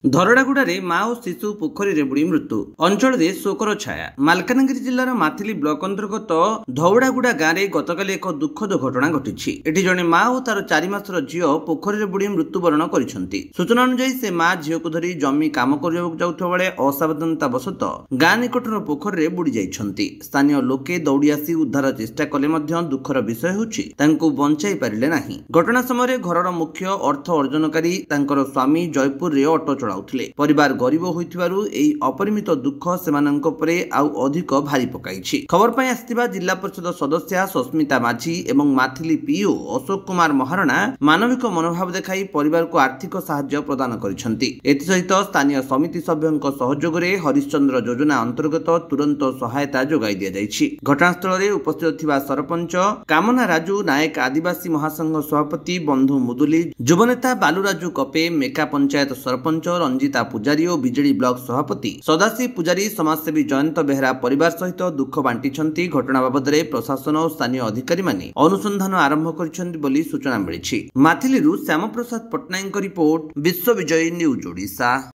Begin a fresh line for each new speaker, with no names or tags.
ଧରଡ଼ାଗୁଡ଼ାରେ ମା ଓ ଶିଶୁ ପୋଖରୀରେ ବୁଡ଼ି ମୃତ୍ୟୁ। ଅଞ୍ଚଳରେ ଶୋକର ଛାୟା। ମାଲକାନଗିରି ଜିଲ୍ଲାର ମାଥିଲି ବ୍ଲକ ଅନ୍ତର୍ଗତ ଧଉଡ଼ାଗୁଡ଼ା ଗାଁରେ ଗତକାଲି ଏକ ଦୁଃଖଦ ଘଟଣା ଘଟିଛି। ଏଠି ଜଣେ ମା ଓ ତାର 4 ମାସର ଝିଅ ପୋଖରୀରେ ବୁଡ଼ି ମୃତ୍ୟୁବରଣ କରିଛନ୍ତି। ସୂଚନା ଅନୁଯାୟୀ ସେ ମା ଝିଅକୁ ଧରି ଜମି କାମ କରିବାକୁ ଯାଉଥିବା ବେଳେ ଅସାବଧାନତା ବଶତଃ ଗାଁ ନିକଟର ପୋଖରୀରେ ବୁଡ଼ି ଯାଇଛନ୍ତି। ସ୍ଥାନୀୟ ଲୋକେ ଦୌଡ଼ି ଆସି ଉଦ୍ଧାର ଚେଷ୍ଟା କଲେ ମଧ୍ୟ ଦୁଃଖର ବିଷୟ ହେଉଛି ତାଙ୍କୁ ବଞ୍ଚାଇ ପାରିଲେ ନାହିଁ। ଘଟଣା ସମୟରେ ଘରର ମୁଖ୍ୟ ଅର୍ଥ ଅର୍ଜନକାରୀ ତାଙ୍କର ସ୍ୱାମୀ ଜୟପୁରରେ ଅଟୋ ଚଳାଉଥିଲେ। ପରିବାର ଗରିବ ହୋଇଥିବାରୁ ଏହି ଅପରିମିତ ଦୁଃଖ ସେମାନଙ୍କ ଉପରେ ଆଉ ଅଧିକ ଭାରି ପକାଇଛି। ଖବର ପାଇ ଆସିଥିବା ଜିଲ୍ଲା ପରିଷଦ ସଦସ୍ୟା ସସ୍ମିତା ମାଝୀ ଏବଂ ମାଥିଲି ପିଓ ଅଶୋକ କୁମାର ମହାରଣା ମାନବିକ ମନୋଭାବ ଦେଖାଇ ପରିବାରକୁ ଆର୍ଥିକ ସାହାଯ୍ୟ ପ୍ରଦାନ କରିଛନ୍ତି। ଏଥିସହିତ ସ୍ଥାନୀୟ ସମିତି ସଭ୍ୟଙ୍କ ସହଯୋଗରେ ହରିଶ୍ଚନ୍ଦ୍ର ଯୋଜନା ଅନ୍ତର୍ଗତ ତୁରନ୍ତ ସହାୟତା ଯୋଗାଇ ଦିଆଯାଇଛି। ଘଟଣାସ୍ଥଳରେ ଉପସ୍ଥିତ ଥିବା ସରପଞ୍ଚ କାମନା ରାଜୁ ନାୟକ, ଆଦିବାସୀ ମହାସଂଘ ସଭାପତି ବନ୍ଧୁ ମୁଦୁଲି, ଯୁବନେତା ବାଲୁରାଜୁ କପେ, ମେକା ପଞ୍ଚାୟତ ସରପଞ୍ଚ ରଞ୍ଜିତା ପୂଜାରୀ ଓ ବିଜେଡି ବ୍ଲକ ସଭାପତି ସଦାଶିବ ପୂଜାରୀ, ସମାଜସେବୀ ଜୟନ୍ତ ବେହେରା ପରିବାର ସହିତ ଦୁଃଖ ବାଣ୍ଟିଛନ୍ତି। ଘଟଣା ବାବଦରେ ପ୍ରଶାସନ ଓ ସ୍ଥାନୀୟ ଅଧିକାରୀମାନେ ଅନୁସନ୍ଧାନ ଆରମ୍ଭ କରିଛନ୍ତି ବୋଲି ସୂଚନା ମିଳିଛି। ମାଥିଲିରୁ ଶ୍ୟାମପ୍ରସାଦ ପଟ୍ଟନାୟକଙ୍କ ରିପୋର୍ଟ, ବିଶ୍ୱ ବିଜୟୀ ନ୍ୟୁଜ ଓଡ଼ିଶା।